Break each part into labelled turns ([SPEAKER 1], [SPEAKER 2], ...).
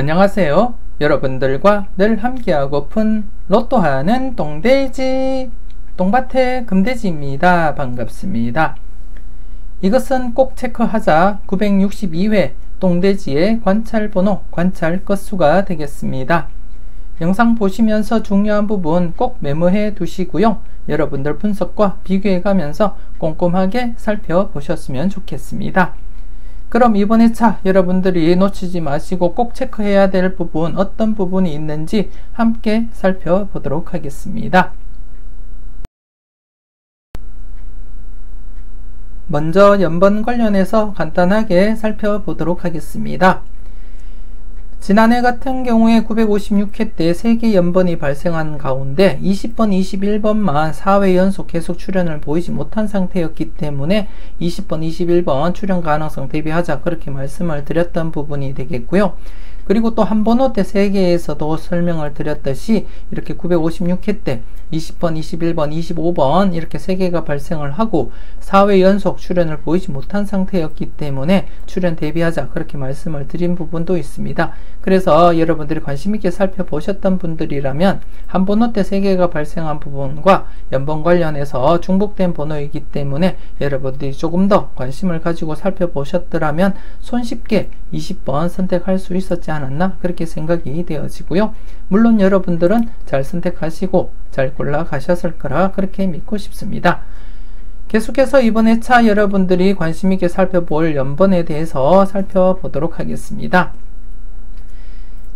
[SPEAKER 1] 안녕하세요. 여러분들과 늘 함께하고픈 로또하는 똥돼지 똥밭의 금돼지입니다. 반갑습니다. 이것은 꼭 체크하자 962회 똥돼지의 관찰번호 관찰 건수가 되겠습니다. 영상 보시면서 중요한 부분 꼭 메모해 두시고요. 여러분들 분석과 비교해 가면서 꼼꼼하게 살펴보셨으면 좋겠습니다. 그럼 이번 회차 여러분들이 놓치지 마시고 꼭 체크해야 될 부분 어떤 부분이 있는지 함께 살펴보도록 하겠습니다. 먼저 연번 관련해서 간단하게 살펴보도록 하겠습니다. 지난해 같은 경우에 956회 때 3개 연번이 발생한 가운데 20번, 21번만 4회 연속 계속 출현을 보이지 못한 상태였기 때문에 20번, 21번 출현 가능성 대비하자 그렇게 말씀을 드렸던 부분이 되겠고요. 그리고 또 한 번호 때 3개에서도 설명을 드렸듯이 이렇게 956회 때 20번, 21번, 25번 이렇게 3개가 발생을 하고 4회 연속 출현을 보이지 못한 상태였기 때문에 출현 대비하자 그렇게 말씀을 드린 부분도 있습니다. 그래서 여러분들이 관심있게 살펴보셨던 분들이라면 한 번호 때 3개가 발생한 부분과 연번 관련해서 중복된 번호이기 때문에 여러분들이 조금 더 관심을 가지고 살펴보셨더라면 손쉽게 20번 선택할 수 있었지 않았나 그렇게 생각이 되어지고요. 물론 여러분들은 잘 선택하시고 잘 골라 가셨을 거라 그렇게 믿고 싶습니다. 계속해서 이번 회차 여러분들이 관심있게 살펴볼 연번에 대해서 살펴보도록 하겠습니다.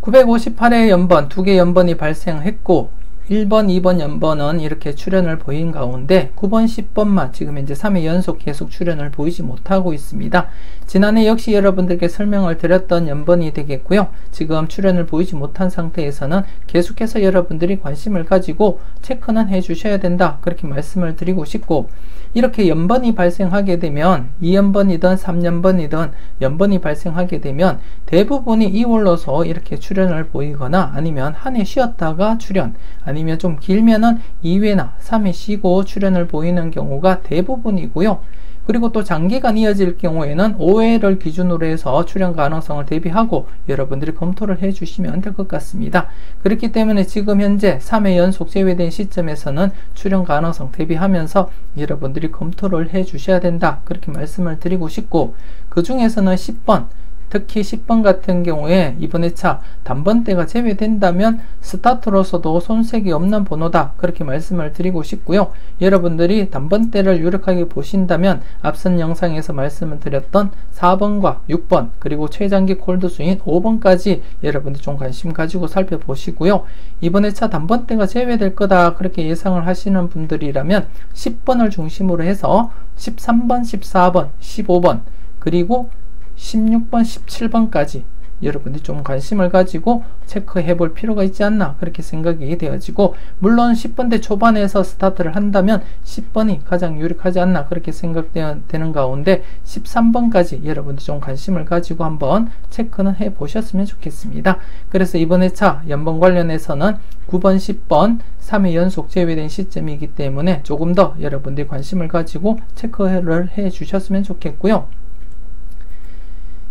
[SPEAKER 1] 958회 연번 2개 연번이 발생했고 1번, 2번 연번은 이렇게 출현을 보인 가운데 9번, 10번만 지금 현재 3회 연속 계속 출현을 보이지 못하고 있습니다. 지난해 역시 여러분들께 설명을 드렸던 연번이 되겠고요. 지금 출현을 보이지 못한 상태에서는 계속해서 여러분들이 관심을 가지고 체크는 해 주셔야 된다 그렇게 말씀을 드리고 싶고, 이렇게 연번이 발생하게 되면 2연번이든 3연번이든 연번이 발생하게 되면 대부분이 2월로서 이렇게 출현을 보이거나 아니면 한 해 쉬었다가 출현, 아니면 좀 길면은 2회나 3회 쉬고 출현을 보이는 경우가 대부분이고요. 그리고 또 장기간 이어질 경우에는 5회를 기준으로 해서 출현 가능성을 대비하고 여러분들이 검토를 해 주시면 될 것 같습니다. 그렇기 때문에 지금 현재 3회 연속 제외된 시점에서는 출현 가능성 대비하면서 여러분들이 검토를 해 주셔야 된다 그렇게 말씀을 드리고 싶고, 그 중에서는 10번 특히 10번 같은 경우에 이번 회차 단번대가 제외된다면 스타트로서도 손색이 없는 번호다 그렇게 말씀을 드리고 싶고요. 여러분들이 단번대를 유력하게 보신다면 앞선 영상에서 말씀을 드렸던 4번과 6번 그리고 최장기 콜드수인 5번까지 여러분들 좀 관심 가지고 살펴보시고요. 이번 회차 단번대가 제외될 거다 그렇게 예상을 하시는 분들이라면 10번을 중심으로 해서 13번, 14번, 15번 그리고 16번, 17번까지 여러분들이 좀 관심을 가지고 체크해 볼 필요가 있지 않나 그렇게 생각이 되어지고, 물론 10번대 초반에서 스타트를 한다면 10번이 가장 유력하지 않나 그렇게 생각되는 가운데 13번까지 여러분들 좀 관심을 가지고 한번 체크는 해 보셨으면 좋겠습니다. 그래서 이번 회차 연번 관련해서는 9번, 10번 3회 연속 제외된 시점이기 때문에 조금 더 여러분들이 관심을 가지고 체크를 해 주셨으면 좋겠고요.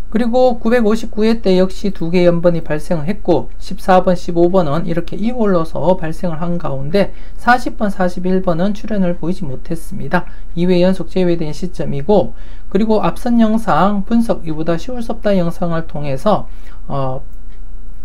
[SPEAKER 1] 그리고 959회 때 역시 2개 연번이 발생을 했고 14번, 15번은 이렇게 2월로서 발생을 한 가운데 40번, 41번은 출현을 보이지 못했습니다. 2회 연속 제외된 시점이고, 그리고 앞선 영상 분석 이보다 쉬울 수 없다 영상을 통해서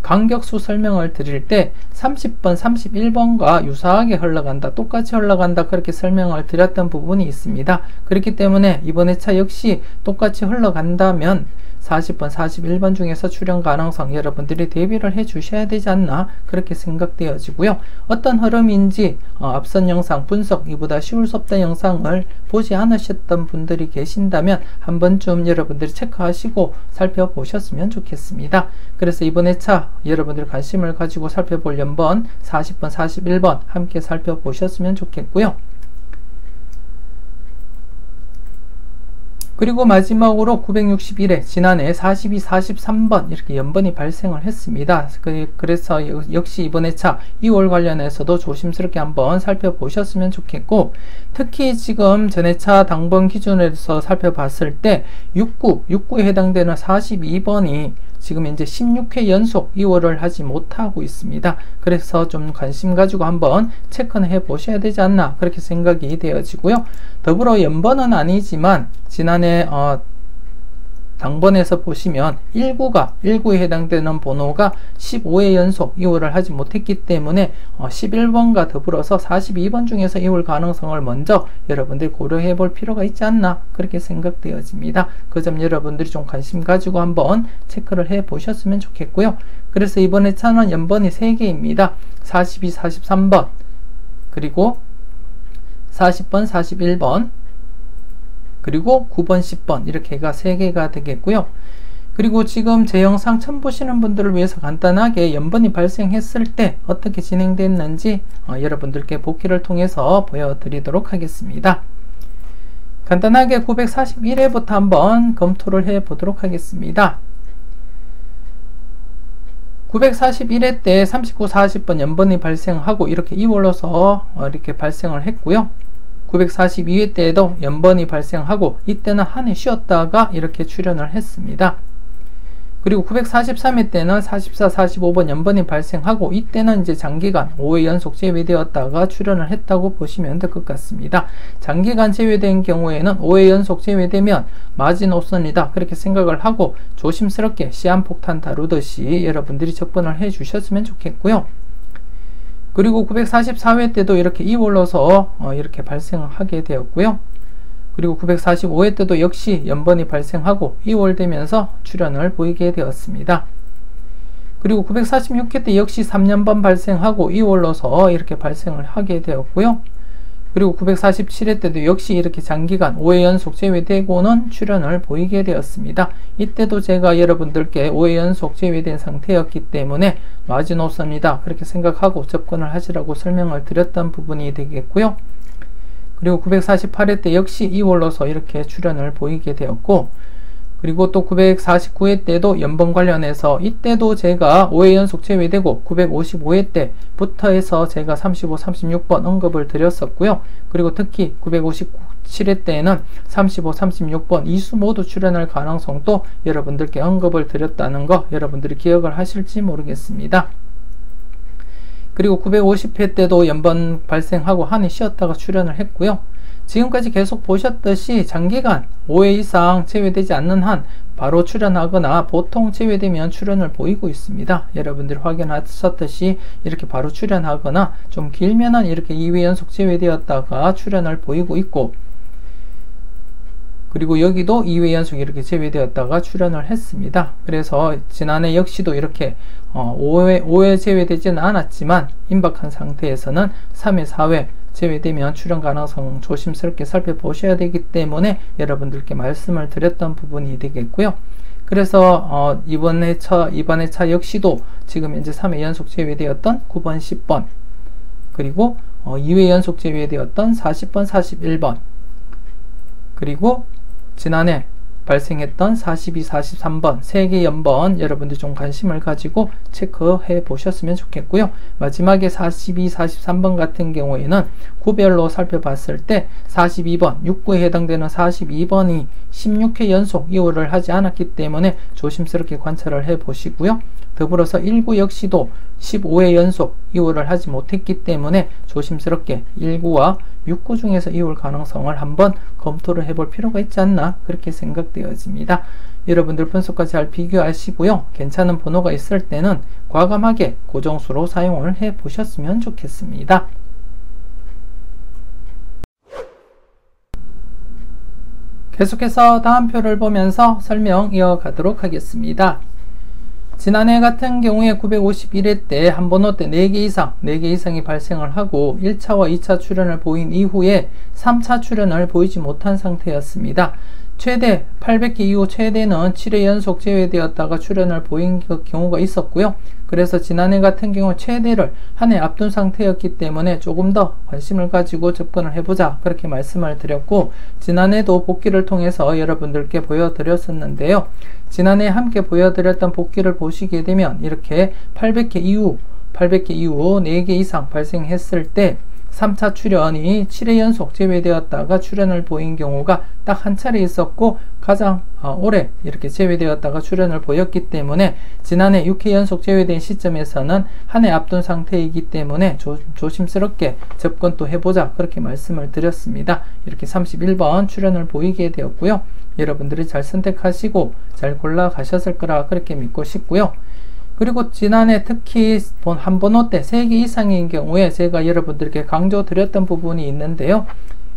[SPEAKER 1] 간격수 설명을 드릴 때 30번, 31번과 유사하게 흘러간다, 똑같이 흘러간다 그렇게 설명을 드렸던 부분이 있습니다. 그렇기 때문에 이번 회차 역시 똑같이 흘러간다면 40번, 41번 중에서 출현 가능성 여러분들이 대비를 해 주셔야 되지 않나 그렇게 생각되어지고요. 어떤 흐름인지 앞선 영상 분석 이보다 쉬울 수 없다 영상을 보지 않으셨던 분들이 계신다면 한 번쯤 여러분들이 체크하시고 살펴보셨으면 좋겠습니다. 그래서 이번 회차 여러분들이 관심을 가지고 살펴볼 연번 40번, 41번 함께 살펴보셨으면 좋겠고요. 그리고 마지막으로 961회 지난해 42, 43번 이렇게 연번이 발생을 했습니다. 그래서 역시 이번 회차 2월 관련해서도 조심스럽게 한번 살펴보셨으면 좋겠고, 특히 지금 전회차 당번 기준에서 살펴봤을 때 69에 해당되는 42번이 지금 현재 16회 연속 이월을 하지 못하고 있습니다. 그래서 좀 관심 가지고 한번 체크는 해 보셔야 되지 않나 그렇게 생각이 되어지고요. 더불어 연번은 아니지만 지난해 당번에서 보시면 19에 해당되는 번호가 15회 연속 이월을 하지 못했기 때문에 11번과 더불어서 42번 중에서 이월 가능성을 먼저 여러분들이 고려해 볼 필요가 있지 않나 그렇게 생각되어집니다. 그 점 여러분들이 좀 관심 가지고 한번 체크를 해 보셨으면 좋겠고요. 그래서 이번에 차는 연번이 3개입니다. 42, 43번 그리고 40번, 41번 그리고 9번, 10번 이렇게가 3개가 되겠고요. 그리고 지금 제 영상 처음 보시는 분들을 위해서 간단하게 연번이 발생했을 때 어떻게 진행됐는지 여러분들께 복기를 통해서 보여드리도록 하겠습니다. 간단하게 941회부터 한번 검토를 해 보도록 하겠습니다. 941회 때 39, 40번 연번이 발생하고 이렇게 이월로서 이렇게 발생을 했고요. 942회 때에도 연번이 발생하고 이때는 한 해 쉬었다가 이렇게 출현을 했습니다. 그리고 943회 때는 44, 45번 연번이 발생하고 이때는 이제 장기간 5회 연속 제외되었다가 출현을 했다고 보시면 될 것 같습니다. 장기간 제외된 경우에는 5회 연속 제외되면 마지노선이다 그렇게 생각을 하고 조심스럽게 시한폭탄 다루듯이 여러분들이 접근을 해 주셨으면 좋겠고요. 그리고 944회 때도 이렇게 이월로서 이렇게 발생하게 되었고요. 그리고 945회 때도 역시 연번이 발생하고 이월되면서 출현을 보이게 되었습니다. 그리고 946회 때 역시 3년번 발생하고 이월로서 이렇게 발생을 하게 되었고요. 그리고 947회 때도 역시 이렇게 장기간 5회 연속 제외되고는 출현을 보이게 되었습니다. 이때도 제가 여러분들께 5회 연속 제외된 상태였기 때문에 마지노선이다 그렇게 생각하고 접근을 하시라고 설명을 드렸던 부분이 되겠고요. 그리고 948회 때 역시 이월로서 이렇게 출현을 보이게 되었고 그리고 또 949회 때도 연번 관련해서 이때도 제가 5회 연속 제외되고 955회 때부터 해서 제가 35, 36번 언급을 드렸었고요. 그리고 특히 957회 때에는 35, 36번 이수 모두 출현할 가능성도 여러분들께 언급을 드렸다는 거 여러분들이 기억을 하실지 모르겠습니다. 그리고 950회 때도 연번 발생하고 한 해 쉬었다가 출현을 했고요. 지금까지 계속 보셨듯이 장기간 5회 이상 제외되지 않는 한 바로 출현하거나 보통 제외되면 출현을 보이고 있습니다. 여러분들이 확인하셨듯이 이렇게 바로 출현하거나 좀 길면은 이렇게 2회 연속 제외되었다가 출현을 보이고 있고 그리고 여기도 2회 연속 이렇게 제외되었다가 출현을 했습니다. 그래서 지난해 역시도 이렇게 5회 제외되지는 않았지만 임박한 상태에서는 3회, 4회 제외되면 출현 가능성 조심스럽게 살펴보셔야 되기 때문에 여러분들께 말씀을 드렸던 부분이 되겠고요. 그래서 이번에 차 역시도 지금 현재 3회 연속 제외되었던 9번, 10번 그리고 2회 연속 제외되었던 40번, 41번 그리고 지난해 발생했던 42, 43번 3개 연번 여러분들 좀 관심을 가지고 체크해 보셨으면 좋겠고요. 마지막에 42, 43번 같은 경우에는 구별로 살펴봤을 때 42번 6구에 해당되는 42번이 16회 연속 이월을 하지 않았기 때문에 조심스럽게 관찰을 해 보시고요. 더불어서 19 역시도 15회 연속 이월을 하지 못했기 때문에 조심스럽게 19와 6구 중에서 이월 가능성을 한번 검토를 해볼 필요가 있지 않나 그렇게 생각되어집니다. 여러분들 분석과 잘 비교하시고요. 괜찮은 번호가 있을 때는 과감하게 고정수로 사용을 해 보셨으면 좋겠습니다. 계속해서 다음 표를 보면서 설명 이어가도록 하겠습니다. 지난해 같은 경우에 951회 때 한 번호 때 4개 이상이 발생을 하고 1차와 2차 출현을 보인 이후에 3차 출현을 보이지 못한 상태였습니다. 최대 800개 이후 최대는 7회 연속 제외되었다가 출현을 보인 경우가 있었고요. 그래서 지난해 같은 경우 최대를 한 해 앞둔 상태였기 때문에 조금 더 관심을 가지고 접근을 해보자 그렇게 말씀을 드렸고 내년에도 복기를 통해서 여러분들께 보여드렸었는데요. 지난해 함께 보여드렸던 복기를 보시게 되면 이렇게 800개 이후 4개 이상 발생했을 때 3차 출연이 7회 연속 제외되었다가 출연을 보인 경우가 딱 한 차례 있었고 가장 오래 이렇게 제외되었다가 출연을 보였기 때문에 지난해 6회 연속 제외된 시점에서는 한 해 앞둔 상태이기 때문에 조심스럽게 접근 또 해보자 그렇게 말씀을 드렸습니다. 이렇게 31번 출연을 보이게 되었고요. 여러분들이 잘 선택하시고 잘 골라 가셨을 거라 그렇게 믿고 싶고요. 그리고 지난해 특히 한 번호 때 3개 이상인 경우에 제가 여러분들께 강조드렸던 부분이 있는데요.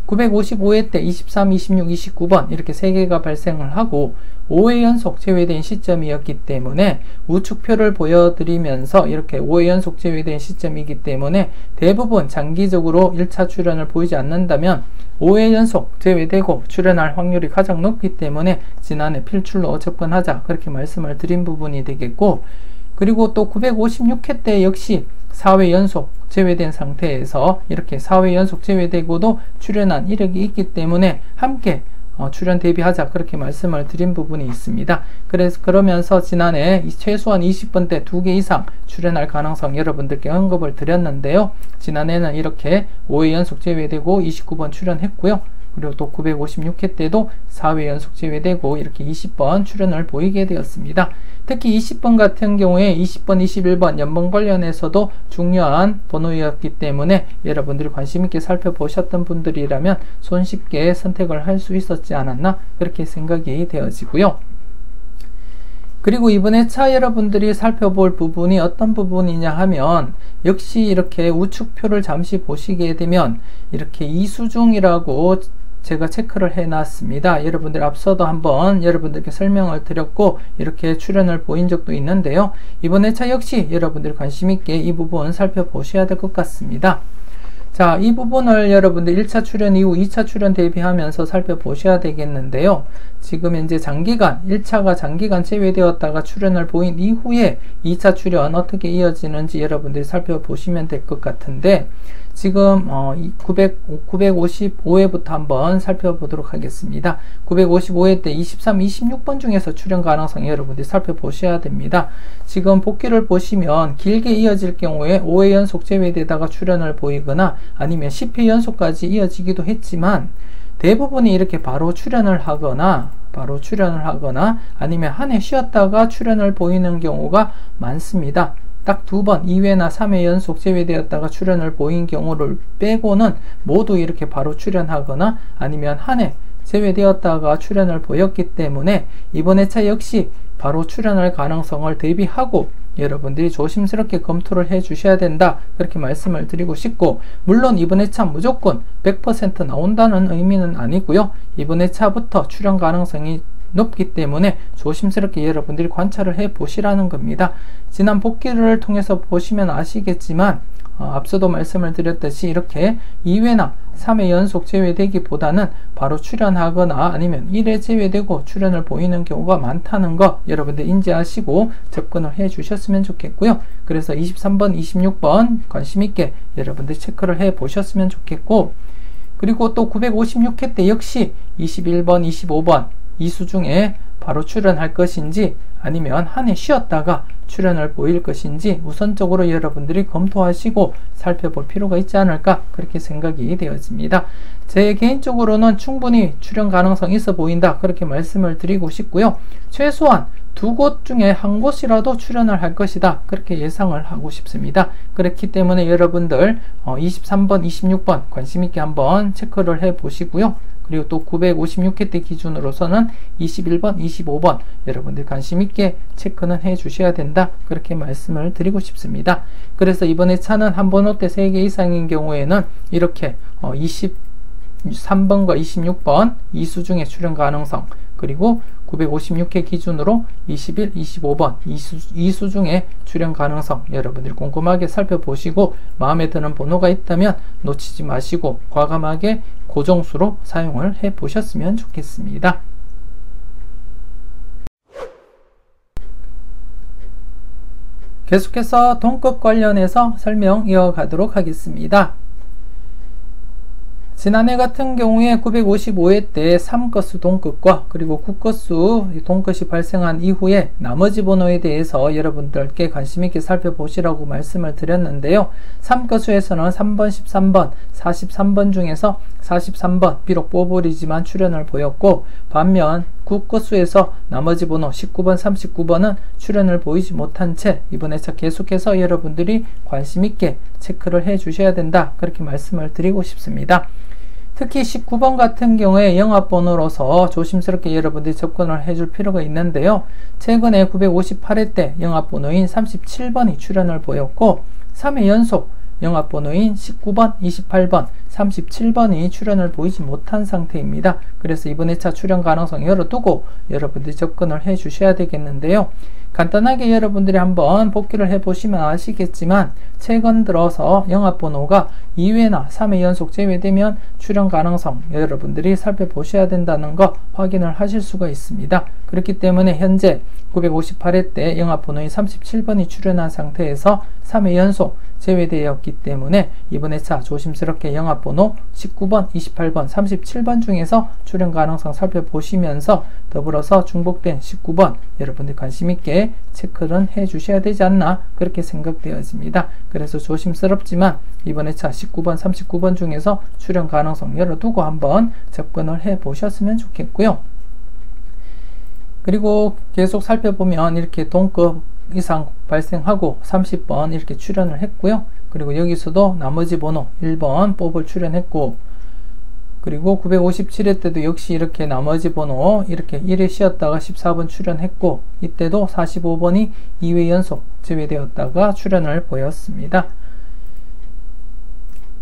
[SPEAKER 1] 955회 때 23, 26, 29번 이렇게 3개가 발생을 하고 5회 연속 제외된 시점이었기 때문에 우측표를 보여드리면서 이렇게 5회 연속 제외된 시점이기 때문에 대부분 장기적으로 1차 출연을 보이지 않는다면 5회 연속 제외되고 출연할 확률이 가장 높기 때문에 지난해 필출로 접근하자 그렇게 말씀을 드린 부분이 되겠고, 그리고 또 956회 때 역시 4회 연속 제외된 상태에서 이렇게 4회 연속 제외되고도 출연한 이력이 있기 때문에 함께 출연 대비하자 그렇게 말씀을 드린 부분이 있습니다. 그래서 그러면서 지난해 최소한 20번 때 2개 이상 출연할 가능성 여러분들께 언급을 드렸는데요. 지난해는 이렇게 5회 연속 제외되고 29번 출연했고요. 그리고 또 956회 때도 4회 연속 제외되고 이렇게 20번 출연을 보이게 되었습니다. 특히 20번 같은 경우에 20번, 21번 연번 관련해서도 중요한 번호였기 때문에 여러분들이 관심있게 살펴보셨던 분들이라면 손쉽게 선택을 할 수 있었지 않았나 그렇게 생각이 되어지고요. 그리고 이번에 차 여러분들이 살펴볼 부분이 어떤 부분이냐 하면 역시 이렇게 우측표를 잠시 보시게 되면 이렇게 이수중이라고 제가 체크를 해 놨습니다. 여러분들 앞서도 한번 여러분들께 설명을 드렸고 이렇게 출연을 보인 적도 있는데요. 이번 회차 역시 여러분들이 관심있게 이 부분 살펴보셔야 될 것 같습니다. 자, 이 부분을 여러분들 1차 출연 이후 2차 출연 대비하면서 살펴보셔야 되겠는데요. 지금 현재 장기간 1차가 장기간 제외되었다가 출연을 보인 이후에 2차 출연 어떻게 이어지는지 여러분들이 살펴보시면 될 것 같은데, 지금 955회부터 한번 살펴보도록 하겠습니다. 955회 때 23, 26번 중에서 출연 가능성 여러분들이 살펴보셔야 됩니다. 지금 복귀를 보시면 길게 이어질 경우에 5회 연속 제외되다가 출연을 보이거나 아니면 10회 연속까지 이어지기도 했지만 대부분이 이렇게 바로 출연을 하거나 아니면 한 해 쉬었다가 출연을 보이는 경우가 많습니다. 딱 2번, 2회나 3회 연속 제외되었다가 출연을 보인 경우를 빼고는 모두 이렇게 바로 출연하거나 아니면 한 해 제외되었다가 출연을 보였기 때문에 이번 회차 역시 바로 출연할 가능성을 대비하고 여러분들이 조심스럽게 검토를 해 주셔야 된다 그렇게 말씀을 드리고 싶고, 물론 이번 회차 무조건 100% 나온다는 의미는 아니고요. 이번 회차부터 출연 가능성이 높기 때문에 조심스럽게 여러분들이 관찰을 해 보시라는 겁니다. 지난 복귀를 통해서 보시면 아시겠지만 앞서도 말씀을 드렸듯이 이렇게 2회나 3회 연속 제외되기보다는 바로 출연하거나 아니면 1회 제외되고 출연을 보이는 경우가 많다는 거 여러분들 인지하시고 접근을 해 주셨으면 좋겠고요. 그래서 23번, 26번 관심있게 여러분들 체크를 해 보셨으면 좋겠고, 그리고 또 956회 때 역시 21번, 25번 이수 중에 바로 출연할 것인지 아니면 한 해 쉬었다가 출연을 보일 것인지 우선적으로 여러분들이 검토하시고 살펴볼 필요가 있지 않을까 그렇게 생각이 되어집니다. 제 개인적으로는 충분히 출연 가능성이 있어 보인다 그렇게 말씀을 드리고 싶고요. 최소한 2곳 중에 한 곳이라도 출연을 할 것이다 그렇게 예상을 하고 싶습니다. 그렇기 때문에 여러분들 23번, 26번 관심있게 한번 체크를 해 보시고요. 그리고 또 956회 때 기준으로서는 21번, 25번 여러분들 관심있게 체크는 해 주셔야 된다 그렇게 말씀을 드리고 싶습니다. 그래서 이번에 차는 한 번호 때 3개 이상인 경우에는 이렇게 23번과 26번 이수 중에 출연 가능성, 그리고 956회 기준으로 21, 25번 이수 중에 출연 가능성 여러분들이 꼼꼼하게 살펴보시고 마음에 드는 번호가 있다면 놓치지 마시고 과감하게 고정수로 사용을 해 보셨으면 좋겠습니다. 계속해서 돈급 관련해서 설명 이어가도록 하겠습니다. 지난해 같은 경우에 955회 때 3건수 동급과 그리고 9건수 동급이 발생한 이후에 나머지 번호에 대해서 여러분들께 관심있게 살펴보시라고 말씀을 드렸는데요. 3건수에서는 3번, 13번, 43번 중에서 43번 비록 뽀글이지만 출현을 보였고, 반면 9건수에서 나머지 번호 19번, 39번은 출현을 보이지 못한 채 이번에 계속해서 여러분들이 관심있게 체크를 해 주셔야 된다, 그렇게 말씀을 드리고 싶습니다. 특히 19번 같은 경우에 영합번호로서 조심스럽게 여러분들이 접근을 해줄 필요가 있는데요. 최근에 958회 때 영합번호인 37번이 출현을 보였고, 3회 연속 영합번호인 19번, 28번, 37번이 출현을 보이지 못한 상태입니다. 그래서 이번 회차 출현 가능성 열어두고 여러분들이 접근을 해 주셔야 되겠는데요. 간단하게 여러분들이 한번 복기를 해보시면 아시겠지만, 최근 들어서 영합번호가 2회나 3회 연속 제외되면 출현 가능성 여러분들이 살펴보셔야 된다는 거 확인을 하실 수가 있습니다. 그렇기 때문에 현재 958회 때 영합번호인 37번이 출현한 상태에서 3회 연속 제외되었기 때문에 이번 회차 조심스럽게 영합번호 19번, 28번, 37번 중에서 출현 가능성 살펴보시면서 더불어서 중복된 19번 여러분들 관심있게 체크를 해 주셔야 되지 않나, 그렇게 생각되어집니다. 그래서 조심스럽지만 이번 회차 19번, 39번 중에서 출현 가능성 열어두고 한번 접근을 해 보셨으면 좋겠고요. 그리고 계속 살펴보면 이렇게 동급 이상 발생하고 30번 이렇게 출현을 했고요. 그리고 여기서도 나머지 번호 1번 뽑을 출현했고, 그리고 957회 때도 역시 이렇게 나머지 번호 이렇게 1회 쉬었다가 14번 출현했고, 이때도 45번이 2회 연속 제외되었다가 출현을 보였습니다.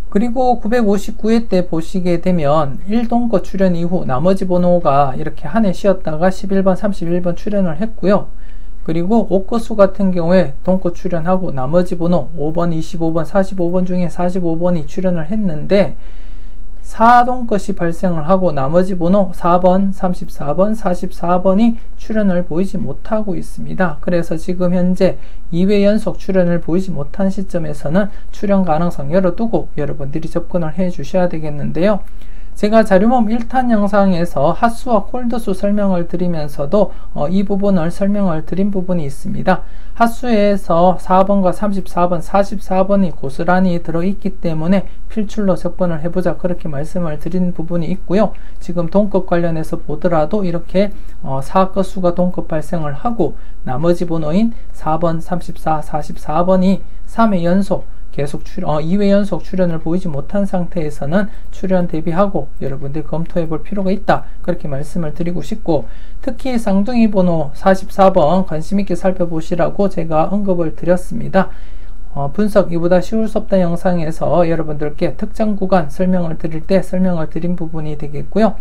[SPEAKER 1] 그리고 959회 때 보시게 되면 1동거 출현 이후 나머지 번호가 이렇게 한 해 쉬었다가 11번, 31번 출현을 했고요. 그리고 5건수 같은 경우에 동거 출현하고 나머지 번호 5번, 25번, 45번 중에 45번이 출현을 했는데 4동것이 발생을 하고 나머지 번호 4번, 34번, 44번이 출현을 보이지 못하고 있습니다. 그래서 지금 현재 2회 연속 출현을 보이지 못한 시점에서는 출현 가능성 열어두고 여러분들이 접근을 해 주셔야 되겠는데요. 제가 자료모음 1탄 영상에서 핫수와 콜드수 설명을 드리면서도 이 부분을 설명을 드린 부분이 있습니다. 핫수에서 4번과 34번, 44번이 고스란히 들어있기 때문에 필출로 접근을 해보자, 그렇게 말씀을 드린 부분이 있고요. 지금 동급 관련해서 보더라도 이렇게 4건수가 동급 발생을 하고 나머지 번호인 4번, 34, 44번이 3회 연속 계속 2회 연속 출현을 보이지 못한 상태에서는 출현 대비하고 여러분들 검토해 볼 필요가 있다, 그렇게 말씀을 드리고 싶고, 특히 쌍둥이 번호 44번 관심있게 살펴보시라고 제가 언급을 드렸습니다. 분석 이보다 쉬울 수 없다 영상에서 여러분들께 특정 구간 설명을 드릴 때 설명을 드린 부분이 되겠고요.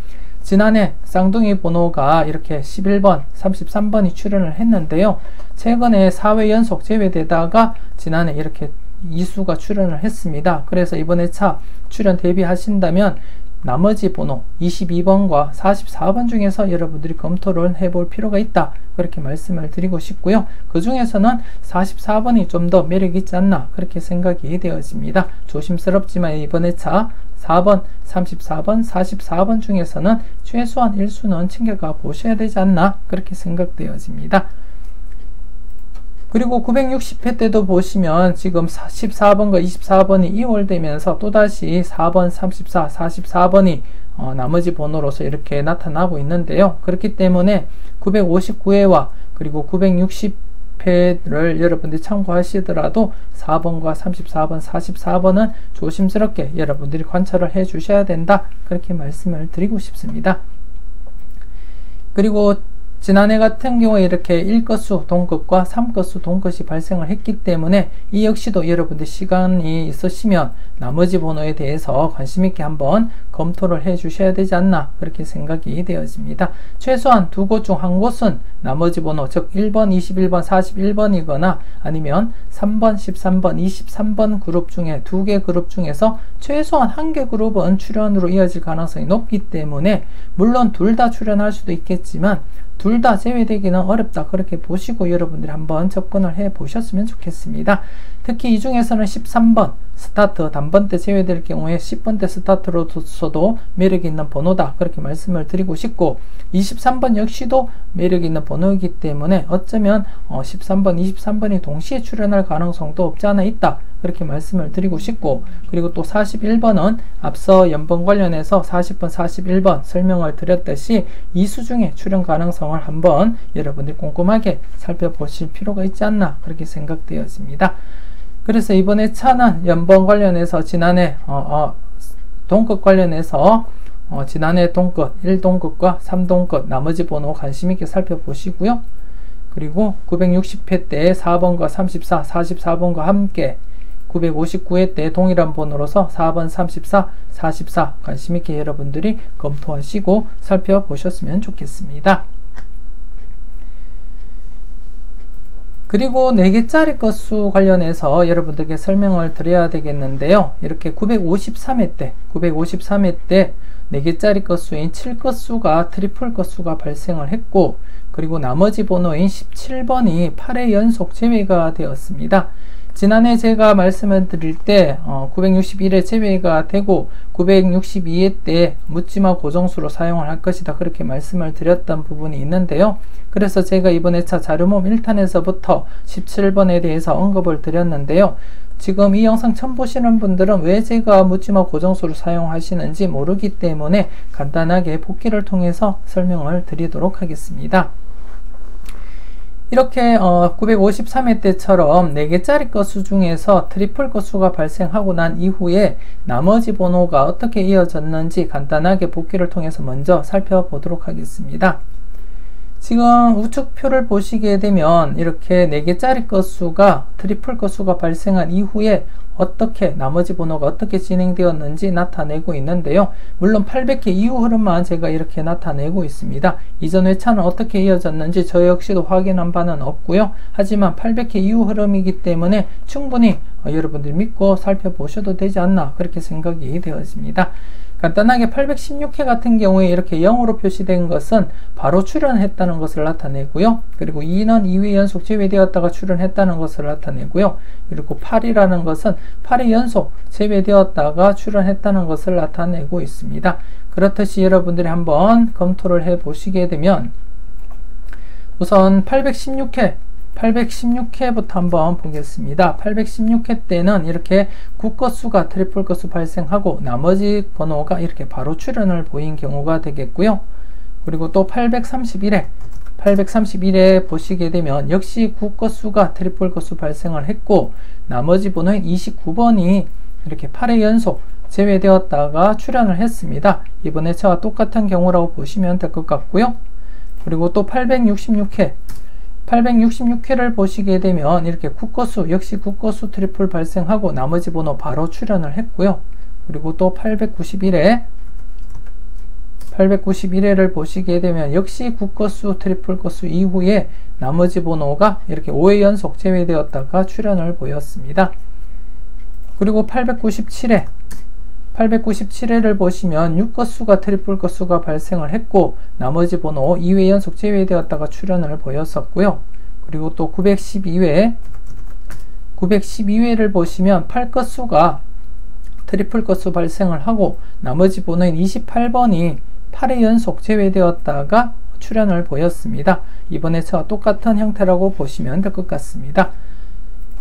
[SPEAKER 1] 지난해 쌍둥이 번호가 이렇게 11번, 33번이 출현을 했는데요. 최근에 4회 연속 제외되다가 지난해 이렇게 2수가 출현을 했습니다. 그래서 이번 회차 출현 대비하신다면 나머지 번호 22번과 44번 중에서 여러분들이 검토를 해볼 필요가 있다, 그렇게 말씀을 드리고 싶고요. 그 중에서는 44번이 좀 더 매력 있지 않나, 그렇게 생각이 되어집니다. 조심스럽지만 이번 회차 4번, 34번, 44번 중에서는 최소한 1수는 챙겨가 보셔야 되지 않나, 그렇게 생각되어집니다. 그리고 960회 때도 보시면 지금 14번과 24번이 이월되면서 또다시 4번, 34, 44번이 나머지 번호로서 이렇게 나타나고 있는데요. 그렇기 때문에 959회와 그리고 960회를 여러분들이 참고하시더라도 4번과 34번, 44번은 조심스럽게 여러분들이 관찰을 해 주셔야 된다, 그렇게 말씀을 드리고 싶습니다. 그리고 지난해 같은 경우에 이렇게 1건수 동급과 3건수 동급이 발생을 했기 때문에 이 역시도 여러분들 시간이 있으시면 나머지 번호에 대해서 관심있게 한번 검토를 해 주셔야 되지 않나, 그렇게 생각이 되어집니다. 최소한 두 곳 중 한 곳은 나머지 번호, 즉 1번, 21번, 41번이거나 아니면 3번, 13번, 23번 그룹 중에 두 개 그룹 중에서 최소한 한 개 그룹은 출현으로 이어질 가능성이 높기 때문에, 물론 둘 다 출현할 수도 있겠지만 둘 다 제외되기는 어렵다, 그렇게 보시고 여러분들이 한번 접근을 해 보셨으면 좋겠습니다. 특히 이 중에서는 13번, 스타트 단번대 제외될 경우에 10번대 스타트로서도 매력 있는 번호다, 그렇게 말씀을 드리고 싶고, 23번 역시도 매력 있는 번호이기 때문에 어쩌면 13번, 23번이 동시에 출연할 가능성도 없지 않아 있다, 그렇게 말씀을 드리고 싶고, 그리고 또 41번은 앞서 연번 관련해서 40번, 41번 설명을 드렸듯이 이수 중에 출연 가능성을 한번 여러분들이 꼼꼼하게 살펴보실 필요가 있지 않나, 그렇게 생각되어집니다. 그래서 이번에 차는 연번 관련해서 지난해 동급 관련해서 지난해 동급 1동급과 3동급 나머지 번호 관심있게 살펴보시고요. 그리고 960회 때 4번과 34, 44번과 함께 959회 때 동일한 번호로서 4번, 34, 44 관심있게 여러분들이 검토하시고 살펴보셨으면 좋겠습니다. 그리고 4개짜리 것수 관련해서 여러분들께 설명을 드려야 되겠는데요. 이렇게 953회 때 4개짜리 것수인 7것수가 트리플 것수가 발생을 했고, 그리고 나머지 번호인 17번이 8회 연속 제외가 되었습니다. 지난해 제가 말씀을 드릴 때 961회 제외가 되고 962회 때 묻지마 고정수로 사용을 할 것이다, 그렇게 말씀을 드렸던 부분이 있는데요. 그래서 제가 이번에 차 자료몸 1탄에서부터 17번에 대해서 언급을 드렸는데요. 지금 이 영상 처음 보시는 분들은 왜 제가 묻지마 고정수를 사용하시는지 모르기 때문에 간단하게 복기를 통해서 설명을 드리도록 하겠습니다. 이렇게 953회 때처럼 4개짜리 것수 중에서 트리플 것수가 발생하고 난 이후에 나머지 번호가 어떻게 이어졌는지 간단하게 복기를 통해서 먼저 살펴보도록 하겠습니다. 지금 우측표를 보시게 되면 이렇게 4개짜리 것수가 트리플 것수가 발생한 이후에 어떻게 나머지 번호가 어떻게 진행되었는지 나타내고 있는데요. 물론 800회 이후 흐름만 제가 이렇게 나타내고 있습니다. 이전 회차는 어떻게 이어졌는지 저 역시도 확인한 바는 없고요. 하지만 800회 이후 흐름이기 때문에 충분히 여러분들 믿고 살펴보셔도 되지 않나, 그렇게 생각이 되어집니다. 간단하게 816회 같은 경우에 이렇게 0으로 표시된 것은 바로 출연했다는 것을 나타내고요. 그리고 2는 2회 연속 제외되었다가 출연했다는 것을 나타내고요. 그리고 8이라는 것은 8회 연속 제외되었다가 출연했다는 것을 나타내고 있습니다. 그렇듯이 여러분들이 한번 검토를 해 보시게 되면 우선 816회부터 한번 보겠습니다. 816회 때는 이렇게 9것수가 트리플 것수 발생하고 나머지 번호가 이렇게 바로 출연을 보인 경우가 되겠고요. 그리고 또 831회 보시게 되면 역시 9것수가 트리플 것수 발생을 했고 나머지 번호인 29번이 이렇게 8회 연속 제외되었다가 출연을 했습니다. 이번에 저와 똑같은 경우라고 보시면 될 것 같고요. 그리고 또 866회를 보시게 되면 이렇게 9것수, 역시 9것수 트리플 발생하고 나머지 번호 바로 출연을 했고요. 그리고 또 891회를 보시게 되면 역시 9것수 트리플 것수 이후에 나머지 번호가 이렇게 5회 연속 제외되었다가 출연을 보였습니다. 그리고 897회를 보시면 6것수가 트리플 것수가 발생을 했고 나머지 번호 2회 연속 제외되었다가 출연을 보였었고요. 그리고 또 912회를 보시면 8것수가 트리플 것수 발생을 하고 나머지 번호인 28번이 8회 연속 제외되었다가 출연을 보였습니다. 이번에 저와 똑같은 형태라고 보시면 될 것 같습니다.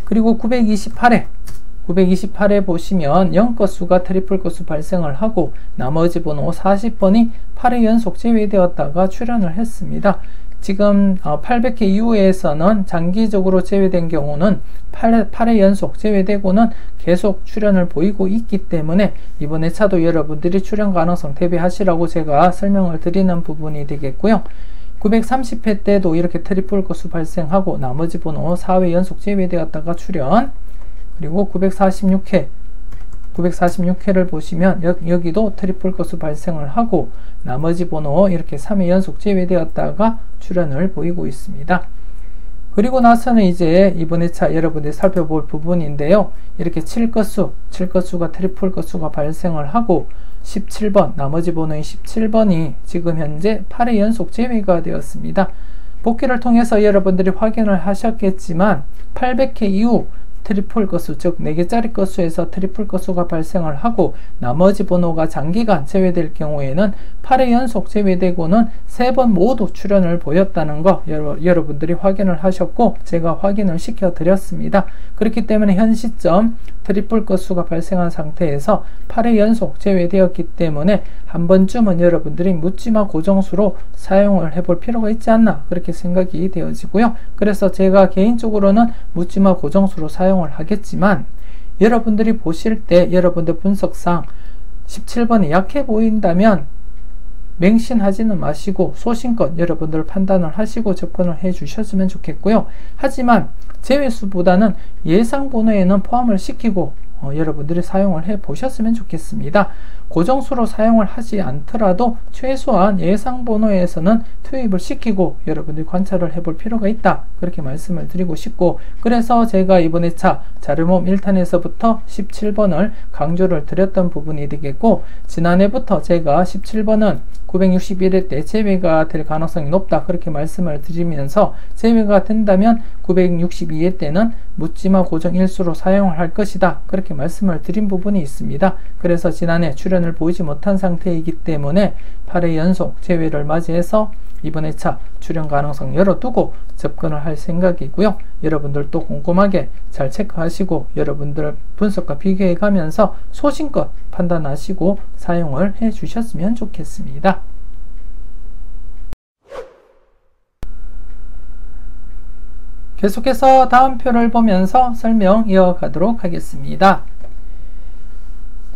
[SPEAKER 1] 그리고 928회 보시면 0것수가 트리플 것수 발생을 하고 나머지 번호 40번이 8회 연속 제외되었다가 출연을 했습니다. 지금 800회 이후에서는 장기적으로 제외된 경우는 8회 연속 제외되고는 계속 출연을 보이고 있기 때문에 이번에 차도 여러분들이 출연 가능성 대비하시라고 제가 설명을 드리는 부분이 되겠고요. 930회 때도 이렇게 트리플 것수 발생하고 나머지 번호 4회 연속 제외되었다가 출연, 그리고 946회를 보시면 여기도 트리플 것수 발생을 하고 나머지 번호 이렇게 3회 연속 제외되었다가 출연을 보이고 있습니다. 그리고 나서는 이제 이번 회차 여러분들이 살펴볼 부분인데요. 이렇게 7것수가 트리플 것수가 발생을 하고 17번, 나머지 번호인 17번이 지금 현재 8회 연속 제외가 되었습니다. 복기를 통해서 여러분들이 확인을 하셨겠지만 800회 이후 트리플 건수, 즉 4개짜리 건수에서 트리플 건수가 발생을 하고 나머지 번호가 장기간 제외될 경우에는 8회 연속 제외되고는 3번 모두 출현을 보였다는 거 여러분들이 확인을 하셨고 제가 확인을 시켜 드렸습니다. 그렇기 때문에 현 시점 트리플 건수가 발생한 상태에서 8회 연속 제외되었기 때문에 한 번쯤은 여러분들이 묻지마 고정수로 사용을 해볼 필요가 있지 않나 그렇게 생각이 되어지고요. 그래서 제가 개인적으로는 묻지마 고정수로 사용을 하겠지만 여러분들이 보실 때 여러분들 분석상 17번이 약해 보인다면 맹신하지는 마시고 소신껏 여러분들 판단을 하시고 접근을 해 주셨으면 좋겠고요. 하지만 제외수보다는 예상 번호에는 포함을 시키고 여러분들이 사용을 해 보셨으면 좋겠습니다. 고정수로 사용을 하지 않더라도 최소한 예상 번호에서는 투입을 시키고 여러분들이 관찰을 해볼 필요가 있다 그렇게 말씀을 드리고 싶고, 그래서 제가 이번에 자료모음 1탄에서부터 17번을 강조를 드렸던 부분이 되겠고, 지난해부터 제가 17번은 961회 때 제외가 될 가능성이 높다 그렇게 말씀을 드리면서 제외가 된다면 962회 때는 묻지마 고정 일수로 사용을 할 것이다 그렇게 말씀을 드린 부분이 있습니다. 그래서 지난해 출현을 보이지 못한 상태이기 때문에 8회 연속 제외를 맞이해서 이번 회차 출현 가능성 열어두고 접근을 할 생각이고요. 여러분들도 꼼꼼하게 잘 체크하시고 여러분들 분석과 비교해 가면서 소신껏 판단하시고 사용을 해 주셨으면 좋겠습니다. 계속해서 다음 표를 보면서 설명 이어가도록 하겠습니다.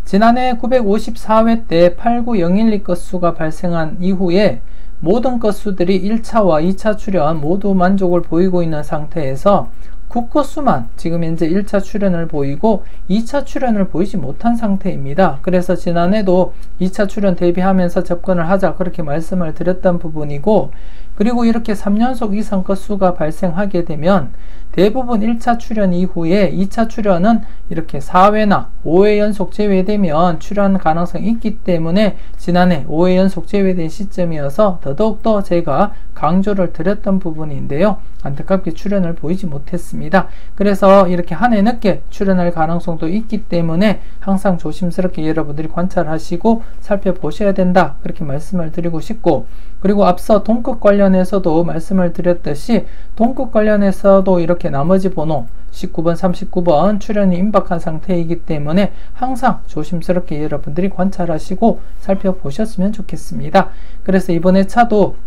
[SPEAKER 1] 지난해 954회 때 89012 건수가 발생한 이후에 모든 건수들이 1차와 2차 출현 모두 만족을 보이고 있는 상태에서 9건수만 지금 현재 1차 출현을 보이고 2차 출현을 보이지 못한 상태입니다. 그래서 지난해도 2차 출현 대비하면서 접근을 하자 그렇게 말씀을 드렸던 부분이고, 그리고 이렇게 3연속 이상 건수가 발생하게 되면 대부분 1차 출현 이후에 2차 출현은 이렇게 4회나 5회 연속 제외되면 출현 가능성이 있기 때문에 지난해 5회 연속 제외된 시점이어서 더더욱더 제가 강조를 드렸던 부분인데요. 안타깝게 출현을 보이지 못했습니다. 그래서 이렇게 한 해 늦게 출현할 가능성도 있기 때문에 항상 조심스럽게 여러분들이 관찰하시고 살펴보셔야 된다 그렇게 말씀을 드리고 싶고, 그리고 앞서 동급 관련해서도 말씀을 드렸듯이 동급 관련해서도 이렇게 나머지 번호 19번, 39번 출현이 임박한 상태이기 때문에 항상 조심스럽게 여러분들이 관찰하시고 살펴보셨으면 좋겠습니다. 그래서 이번에 차도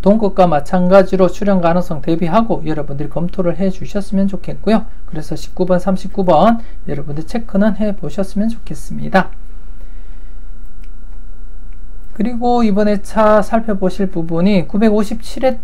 [SPEAKER 1] 동급과 마찬가지로 출현 가능성 대비하고 여러분들이 검토를 해 주셨으면 좋겠고요. 그래서 19번, 39번 여러분들 체크는 해 보셨으면 좋겠습니다. 그리고 이번에 차 살펴보실 부분이 957회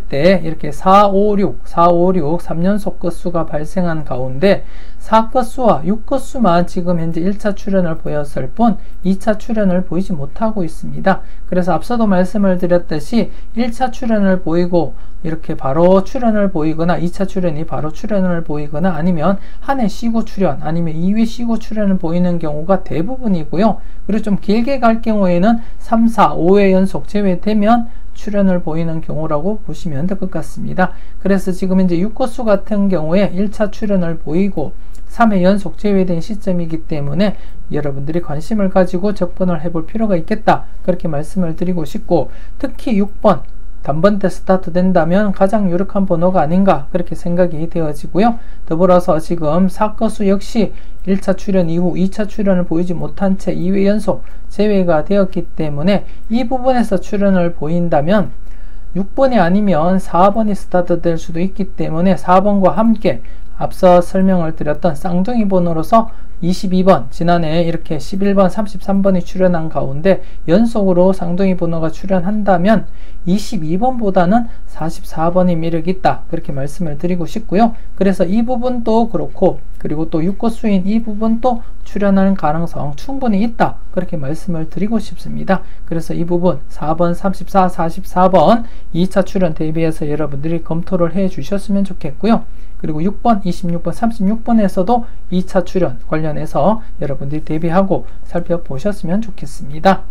[SPEAKER 1] 때 이렇게 456 3연속 건수가 발생한 가운데 4건수와 6건수만 지금 현재 1차 출현을 보였을 뿐 2차 출현을 보이지 못하고 있습니다. 그래서 앞서도 말씀을 드렸듯이 1차 출현을 보이고 이렇게 바로 출현을 보이거나 2차 출현이 바로 출현을 보이거나 아니면 한 해 쉬고 출현 아니면 2회 쉬고 출현을 보이는 경우가 대부분이고요. 그리고 좀 길게 갈 경우에는 3, 4, 5회 연속 제외되면 출현을 보이는 경우라고 보시면 될 것 같습니다. 그래서 지금 이제 6건수 같은 경우에 1차 출현을 보이고 3회 연속 제외된 시점이기 때문에 여러분들이 관심을 가지고 접근을 해볼 필요가 있겠다 그렇게 말씀을 드리고 싶고, 특히 6번 단번대 스타트 된다면 가장 유력한 번호가 아닌가 그렇게 생각이 되어지고요. 더불어서 지금 4건수 역시 1차 출현 이후 2차 출현을 보이지 못한 채 2회 연속 제외가 되었기 때문에 이 부분에서 출현을 보인다면 6번이 아니면 4번이 스타트 될 수도 있기 때문에 4번과 함께 앞서 설명을 드렸던 쌍둥이 번호로서 22번, 지난해 이렇게 11번, 33번이 출현한 가운데 연속으로 쌍둥이 번호가 출현한다면 22번보다는 44번이 매력이 있다 그렇게 말씀을 드리고 싶고요. 그래서 이 부분도 그렇고, 그리고 또 6건수인 이 부분도 출현할 가능성 충분히 있다 그렇게 말씀을 드리고 싶습니다. 그래서 이 부분 4번, 34, 44번 2차 출현 대비해서 여러분들이 검토를 해 주셨으면 좋겠고요. 그리고 6번, 26번, 36번에서도 2차 출현 관련해서 여러분들이 대비하고 살펴보셨으면 좋겠습니다.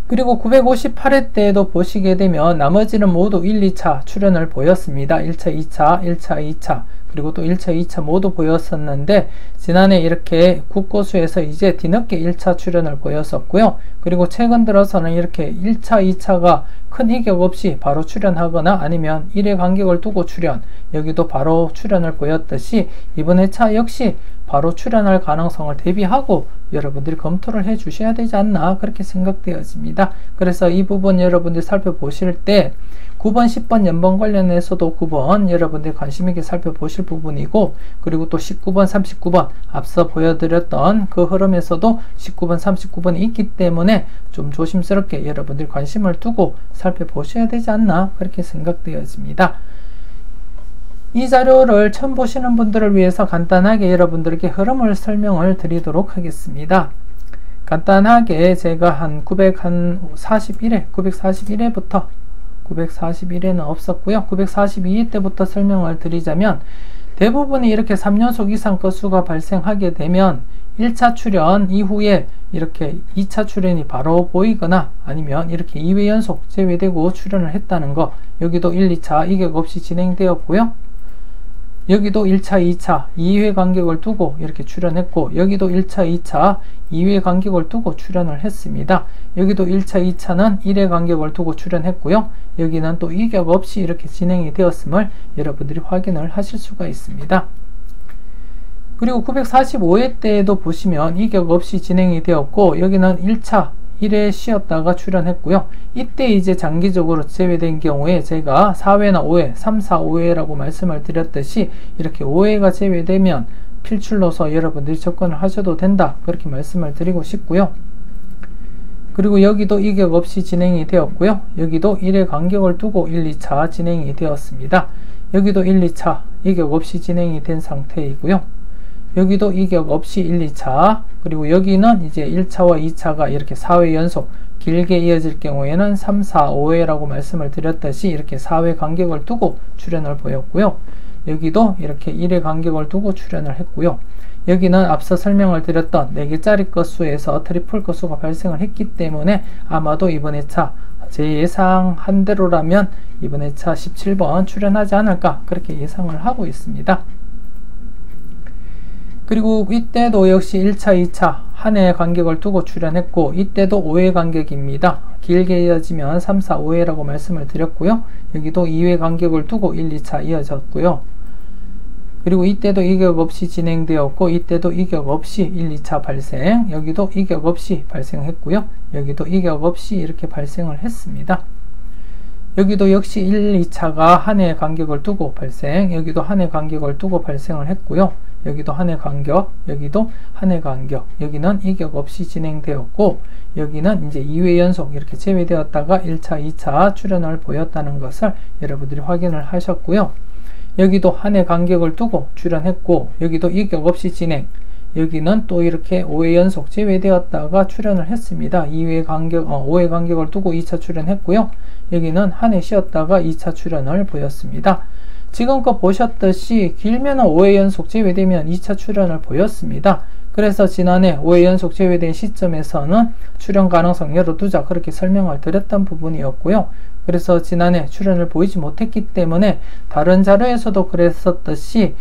[SPEAKER 1] 그리고 958회 때에도 보시게 되면 나머지는 모두 1, 2차 출현을 보였습니다. 1차, 2차, 1차, 2차 그리고 또 1차, 2차 모두 보였었는데 지난해 이렇게 국고수에서 이제 뒤늦게 1차 출현을 보였었고요. 그리고 최근 들어서는 이렇게 1차, 2차가 큰 이격 없이 바로 출현하거나 아니면 1회 간격을 두고 출현, 여기도 바로 출현을 보였듯이 이번 회차 역시 바로 출현할 가능성을 대비하고 여러분들이 검토를 해 주셔야 되지 않나 그렇게 생각되어집니다. 그래서 이 부분 여러분들이 살펴보실 때 9번, 10번 연번 관련해서도 9번 여러분들이 관심 있게 살펴보실 부분이고, 그리고 또 19번, 39번 앞서 보여드렸던 그 흐름에서도 19번, 39번이 있기 때문에 좀 조심스럽게 여러분들이 관심을 두고 살펴보셔야 되지 않나 그렇게 생각되어집니다. 이 자료를 처음 보시는 분들을 위해서 간단하게 여러분들에게 흐름을 설명을 드리도록 하겠습니다. 간단하게 제가 한 941회부터 941회는 없었고요. 942회 때부터 설명을 드리자면 대부분이 이렇게 3연속 이상 건수가 발생하게 되면 1차 출현 이후에 이렇게 2차 출현이 바로 보이거나 아니면 이렇게 2회 연속 제외되고 출현을 했다는 거, 여기도 1, 2차 이격 없이 진행되었고요. 여기도 1차, 2차, 2회 간격을 두고 이렇게 출현했고, 여기도 1차, 2차, 2회 간격을 두고 출현을 했습니다. 여기도 1차, 2차는 1회 간격을 두고 출현했고요. 여기는 또 이격 없이 이렇게 진행이 되었음을 여러분들이 확인을 하실 수가 있습니다. 그리고 945회 때에도 보시면 이격 없이 진행이 되었고, 여기는 1차, 1회 쉬었다가 출현했고요. 이때 이제 장기적으로 제외된 경우에 제가 4회나 5회, 3, 4, 5회라고 말씀을 드렸듯이 이렇게 5회가 제외되면 필출로서 여러분들이 접근을 하셔도 된다 그렇게 말씀을 드리고 싶고요. 그리고 여기도 이격 없이 진행이 되었고요. 여기도 1회 간격을 두고 1, 2차 진행이 되었습니다. 여기도 1, 2차 이격 없이 진행이 된 상태이고요. 여기도 이격 없이 1, 2차, 그리고 여기는 이제 1차와 2차가 이렇게 4회 연속 길게 이어질 경우에는 3, 4, 5회라고 말씀을 드렸듯이 이렇게 4회 간격을 두고 출현을 보였고요. 여기도 이렇게 1회 간격을 두고 출현을 했고요. 여기는 앞서 설명을 드렸던 4개짜리 건수에서 트리플 건수가 발생을 했기 때문에 아마도 이번 회차 제 예상한 대로라면 이번 회차 17번 출현하지 않을까 그렇게 예상을 하고 있습니다. 그리고 이때도 역시 1차, 2차 한 해 간격을 두고 출현했고, 이때도 5회 간격입니다. 길게 이어지면 3, 4, 5회라고 말씀을 드렸고요. 여기도 2회 간격을 두고 1, 2차 이어졌고요. 그리고 이때도 이격 없이 진행되었고, 이때도 이격 없이 1, 2차 발생, 여기도 이격 없이 발생했고요. 여기도 이격 없이 이렇게 발생을 했습니다. 여기도 역시 1, 2차가 한 해 간격을 두고 발생, 여기도 한 해 간격을 두고 발생을 했고요. 여기도 한 해 간격, 여기도 한 해 간격, 여기는 이격 없이 진행되었고, 여기는 이제 2회 연속 이렇게 제외되었다가 1차, 2차 출현을 보였다는 것을 여러분들이 확인을 하셨고요. 여기도 한 해 간격을 두고 출현했고, 여기도 이격 없이 진행, 여기는 또 이렇게 5회 연속 제외되었다가 출현을 했습니다. 5회 간격을 두고 2차 출현했고요. 여기는 한 해 쉬었다가 2차 출현을 보였습니다. 지금껏 보셨듯이 길면 5회 연속 제외되면 2차 출현을 보였습니다. 그래서 지난해 5회 연속 제외된 시점에서는 출현 가능성 열어두자 그렇게 설명을 드렸던 부분이었고요. 그래서 지난해 출현을 보이지 못했기 때문에 다른 자료에서도 그랬었듯이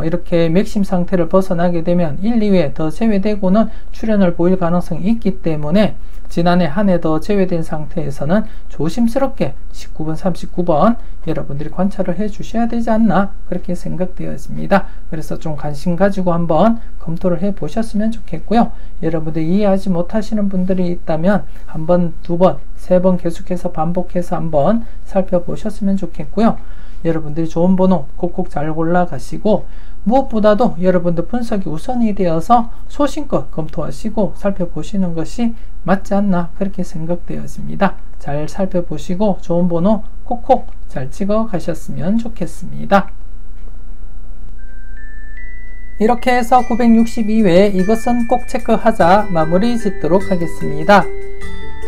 [SPEAKER 1] 이렇게 맥심 상태를 벗어나게 되면 1, 2회 더 제외되고는 출현을 보일 가능성이 있기 때문에 지난해 한 해 더 제외된 상태에서는 조심스럽게 19번, 39번 여러분들이 관찰을 해 주셔야 되지 않나 그렇게 생각되어집니다. 그래서 좀 관심 가지고 한번 검토를 해 보셨으면 좋겠고요. 여러분들이 이해하지 못하시는 분들이 있다면 한번, 두 번, 세 번 계속해서 반복해서 한번 살펴보셨으면 좋겠고요. 여러분들이 좋은 번호 꼭꼭 잘 골라가시고, 무엇보다도 여러분들 분석이 우선이 되어서 소신껏 검토하시고 살펴보시는 것이 맞지 않나 그렇게 생각되어집니다. 잘 살펴보시고 좋은 번호 콕콕 잘 찍어 가셨으면 좋겠습니다. 이렇게 해서 962회 이것은 꼭 체크하자 마무리 짓도록 하겠습니다.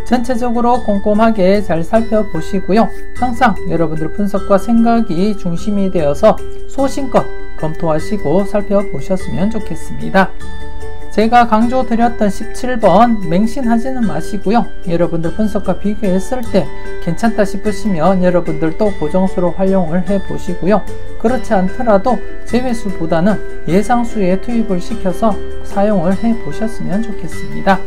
[SPEAKER 1] 전체적으로 꼼꼼하게 잘 살펴보시고요. 항상 여러분들 분석과 생각이 중심이 되어서 소신껏 검토하시고 살펴보셨으면 좋겠습니다. 제가 강조드렸던 17번 맹신하지는 마시고요. 여러분들 분석과 비교했을 때 괜찮다 싶으시면 여러분들 또 고정수로 활용을 해 보시고요. 그렇지 않더라도 제외수보다는 예상수에 투입을 시켜서 사용을 해 보셨으면 좋겠습니다.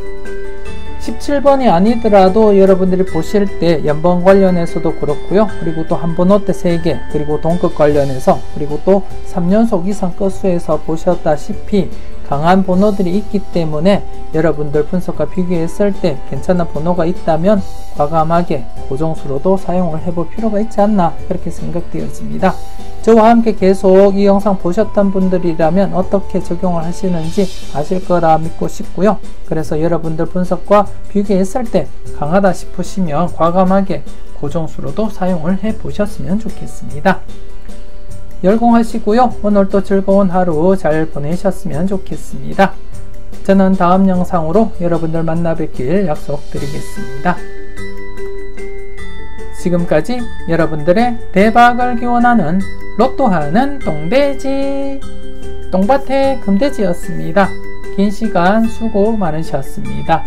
[SPEAKER 1] 17번이 아니더라도 여러분들이 보실 때 연번 관련해서도 그렇고요. 그리고 또 한 번호 때 3개, 그리고 동급 관련해서, 그리고 또 3연속 이상 건수에서 보셨다시피 강한 번호들이 있기 때문에 여러분들 분석과 비교했을 때 괜찮은 번호가 있다면 과감하게 고정수로도 사용을 해볼 필요가 있지 않나 그렇게 생각되어집니다. 저와 함께 계속 이 영상 보셨던 분들이라면 어떻게 적용을 하시는지 아실 거라 믿고 싶고요. 그래서 여러분들 분석과 비교했을 때 강하다 싶으시면 과감하게 고정수로도 사용을 해 보셨으면 좋겠습니다. 열공하시고요. 오늘도 즐거운 하루 잘 보내셨으면 좋겠습니다. 저는 다음 영상으로 여러분들 만나 뵙길 약속드리겠습니다. 지금까지 여러분들의 대박을 기원하는 로또하는 똥돼지 똥밭의 금돼지였습니다. 긴 시간 수고 많으셨습니다.